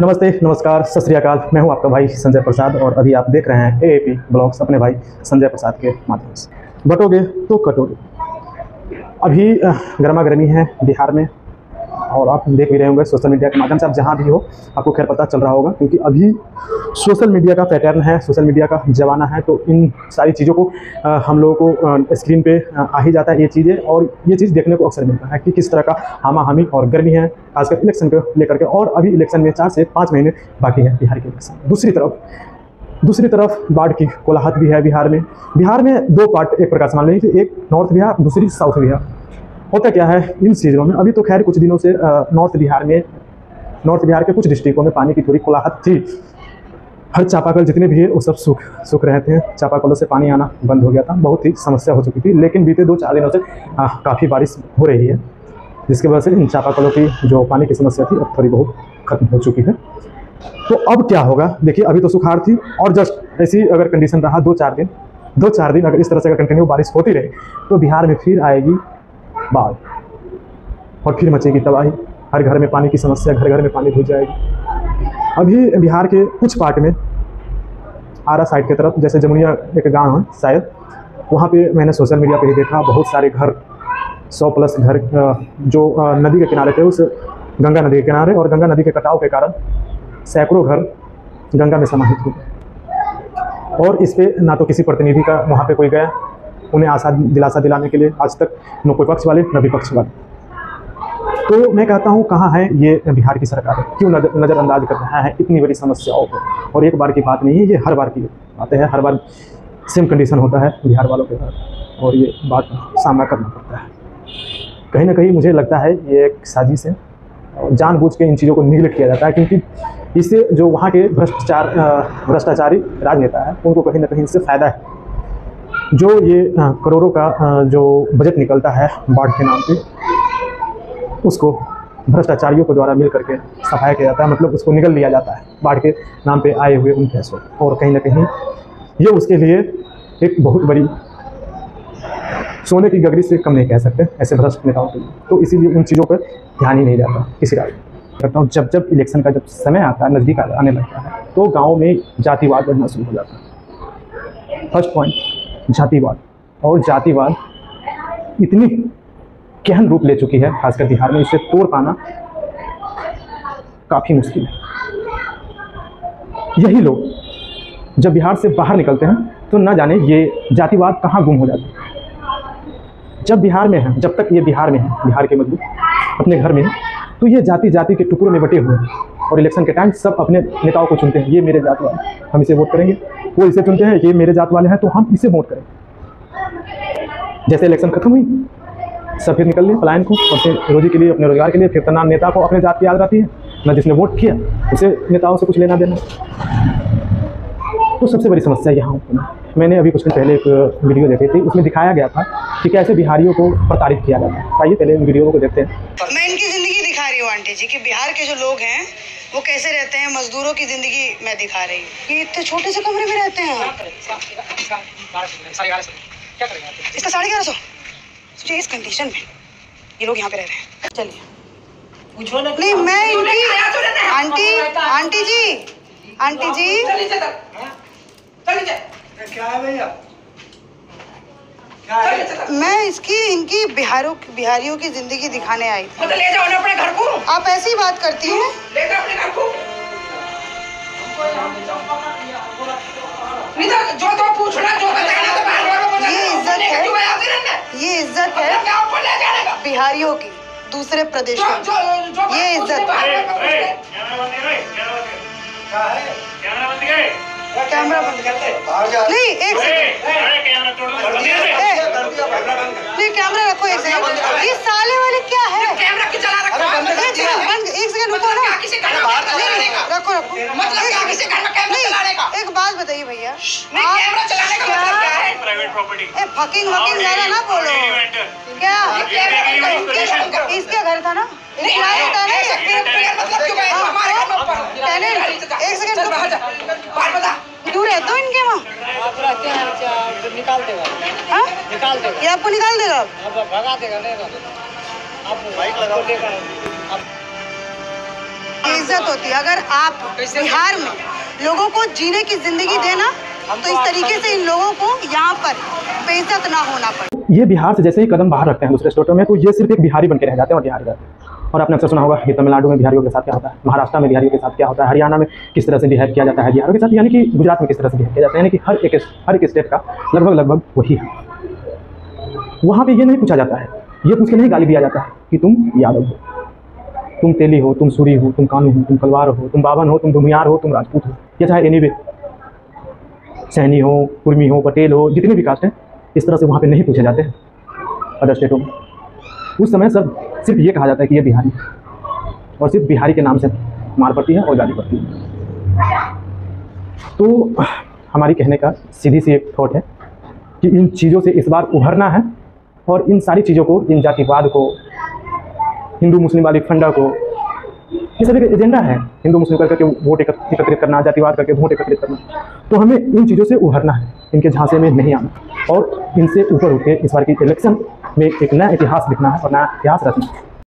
नमस्ते, नमस्कार, सत श्री अकाल। मैं हूं आपका भाई संजय प्रसाद और अभी आप देख रहे हैं एएपी ब्लॉग्स अपने भाई संजय प्रसाद के माध्यम से। बटोगे तो कटोगे। अभी गर्मा गर्मी है बिहार में और आप देख भी रहे होंगे सोशल मीडिया के माध्यम से। आप जहां भी हो आपको खैर पता चल रहा होगा, क्योंकि अभी सोशल मीडिया का पैटर्न है, सोशल मीडिया का ज़माना है। तो इन सारी चीज़ों को हम लोगों को स्क्रीन पे आ ही जाता है ये चीज़ें, और ये चीज़ देखने को अक्सर मिलता है कि किस तरह का हामा हामी और गर्मी है, खासकर इलेक्शन को लेकर के। और अभी इलेक्शन में 4 से 5 महीने बाकी है बिहार के इलेक्शन। दूसरी तरफ बाढ़ की कोलाहट भी है बिहार में। बिहार में 2 पार्ट एक प्रकार से मान लीजिए, एक नॉर्थ बिहार, दूसरी साउथ बिहार। होता क्या है इन चीज़ों में, अभी तो खैर कुछ दिनों से नॉर्थ बिहार के कुछ डिस्ट्रिक्टों में पानी की थोड़ी कोलाहट थी। हर चापाकल जितने भी है वो सब सूख रहे थे। चापाकलों से पानी आना बंद हो गया था, बहुत ही समस्या हो चुकी थी। लेकिन बीते 2-4 दिनों से काफ़ी बारिश हो रही है, जिसकी वजह से इन चापाकलों की जो पानी की समस्या थी अब थोड़ी बहुत खत्म हो चुकी है। तो अब क्या होगा देखिए, अभी तो सुखाड़ थी और जस्ट ऐसी अगर कंडीशन रहा 2-4 दिन अगर इस तरह से अगर कंटिन्यू बारिश होती रहे तो बिहार में फिर आएगी बाढ़ और फिर मचेगी तबाही। हर घर में पानी की समस्या, घर घर में पानी घुस जाएगी। अभी बिहार के कुछ पार्ट में आरा साइड की तरफ, जैसे जमुनिया एक गांव है शायद, वहाँ पे मैंने सोशल मीडिया पे ही देखा बहुत सारे घर, 100+ घर जो नदी के किनारे थे, उस गंगा नदी के किनारे, और गंगा नदी के कटाव के कारण सैकड़ों घर गंगा में समाहित हो गए। और इस पे ना तो किसी प्रतिनिधि का वहाँ पे कोई गया उन्हें दिलासा दिलाने के लिए। आज तक न कोई पक्ष वाले न विपक्ष वाले। तो मैं कहता हूँ कहाँ है ये बिहार की सरकार, क्यों नज़रअंदाज कर रहा है इतनी बड़ी समस्याओं को। और एक बार की बात नहीं है, ये हर बार की बातें हैं। हर बार सेम कंडीशन होता है बिहार वालों के साथ और ये बात सामना करना पड़ता है। कहीं ना कहीं मुझे लगता है ये एक साजिश है और जानबूझ के इन चीज़ों को निगलेक्ट किया जाता है, क्योंकि इससे जो वहाँ के भ्रष्टाचारी राजनेता है उनको कहीं ना कहीं इससे फ़ायदा है। जो ये करोड़ों का जो बजट निकलता है बाढ़ के नाम पे, उसको भ्रष्टाचारियों के द्वारा मिल करके सफाया किया जाता है, मतलब उसको निगल लिया जाता है बाढ़ के नाम पे आए हुए उन पैसों। और कहीं ना कहीं ये उसके लिए एक बहुत बड़ी सोने की गगरी से कम नहीं कह सकते ऐसे भ्रष्ट नेताओं के लिए। तो इसीलिए उन चीज़ों पर ध्यान ही नहीं जाता किसी राज करता हूँ। जब इलेक्शन का जब समय आता है, नज़दीक आने लगता है, तो गाँव में जातिवाद बढ़ना शुरू हो जाता है। फर्स्ट पॉइंट, जातिवाद। और जातिवाद इतनी गहन रूप ले चुकी है खासकर बिहार में, इसे तोड़ पाना काफ़ी मुश्किल है। यही लोग जब बिहार से बाहर निकलते हैं तो ना जाने ये जातिवाद कहाँ गुम हो जाता है। जब बिहार में है, जब तक ये बिहार में है, बिहार के मजदूर अपने घर में है, तो ये जाति के टुकड़ों में बटे हुए हैं। और इलेक्शन के टाइम सब अपने नेताओं को चुनते हैं, ये मेरे जात वाले, हम इसे वोट करेंगे। वो इसे चुनते हैं, ये मेरे जात वाले हैं तो हम इसे वोट करेंगे। जैसे इलेक्शन खत्म हुई, सब फिर निकल लिए पलायन को, अपने रोजी के लिए, अपने रोजगार के लिए। फिर ना नेता को अपने जात की याद रहती है, ना जिसने वोट किया उसे नेताओं से कुछ लेना देना। तो सबसे बड़ी समस्या यहाँ मैंने अभी कुछ दिन पहले एक वीडियो देखी थी, उसमें दिखाया गया था कि कैसे बिहारियों को प्रताड़ित किया जाता है। आइए पहले इन वीडियो को देखते हैं। मैं इनकी ज़िंदगी दिखा रही हूँ आंटी जी, कि बिहार के जो लोग हैं वो कैसे रहते हैं, मजदूरों की ज़िंदगी मैं दिखा रही हूँ। ये इतने छोटे से कमरे में रहते हैं। इसका 1150। सोचिए इस कंडीशन में ये लोग यहाँ पे रह रहे हैं। चलिए नहीं, मैं इनकी आंटी जी क्या है भैया? मैं इनकी बिहारियों की जिंदगी दिखाने आई थी। तो ले जाओ ना अपने घर को। आप ऐसी बात करती हैं? ले जाओ अपने घर को। नहीं तो जो तो पूछना, जो बताना तो बाहर वालों को। ये इज्जत है बिहारियों की दूसरे प्रदेशों में। ये इज्जत है। कैमरा बंद कर दे। नहीं, एक सेकंड, नहीं कैमरा रखो एक सेकंड। ये साले वाले क्या है? कैमरा क्यों चला रखा है? एक सेकंड रुको ना। रखो नहीं, एक बात बताइए भैया, कैमरा चलाने का मतलब क्या है? Private property. फकिंग ज्यादा ना बोलो। क्या इसका घर था ना? एक सेकंड क्यों रहते हो इनके वहाँ? निकाल देगा। ये आपको निकाल देगा? भगा देगा। नहीं, आप बेइज्जत होती है। अगर आप बिहार में लोगों को जीने की जिंदगी देना तो इस तरीके से इन लोगों को यहाँ पर बेइज्जत ना होना पड़े। ये बिहार से जैसे ही कदम बाहर रखते हैं दूसरे स्टेटों में, तो ये सिर्फ एक बिहारी बन के रह जाते हैं और बिहारी रहते। और आपने अक्सर सुना होगा कि तमिलनाडु में बिहारियों के साथ क्या होता है, महाराष्ट्र में बिहारियों के साथ क्या होता है, हरियाणा में किस तरह से बिहेव किया जाता है बिहारियों के साथ, यानी कि गुजरात में किस तरह से बिहेव किया जाता है, यानी कि हर एक स्टेट का लगभग वही है। वहाँ पे ये नहीं पूछा जाता है, ये पूछ के नहीं गाली दिया जाता है कि तुम यादव हो, तुम तेली हो, तुम सूरी हो, तुम कानू हो, तुम कलवार हो, तुम बावन हो, तुम भूमियार हो, तुम राजपूत हो, या चाहे एनीवे सैनी हो, कुर्मी हो, पटेल हो, जितने भी कास्ट हैं, इस तरह से वहाँ पे नहीं पूछे जाते हैं अदर स्टेटों में। उस समय सब सिर्फ ये कहा जाता है कि ये बिहारी है, और सिर्फ बिहारी के नाम से मार पड़ती है और गाली पड़ती है। तो हमारी कहने का सीधी सी एक थॉट है कि इन चीज़ों से इस बार उभरना है, और इन सारी चीज़ों को, इन जातिवाद को, हिंदू मुस्लिम वाली फंडा को, ये सब एक एजेंडा है, हिंदू मुस्लिम करके वोट एकत्रित करना, जातिवाद करके वोट एकत्रित करना। तो हमें इन चीज़ों से उभरना है, इनके झांसे में नहीं आना, और इनसे ऊपर उठ के इस बार की इलेक्शन में एक नया इतिहास लिखना है और नया इतिहास रचना है।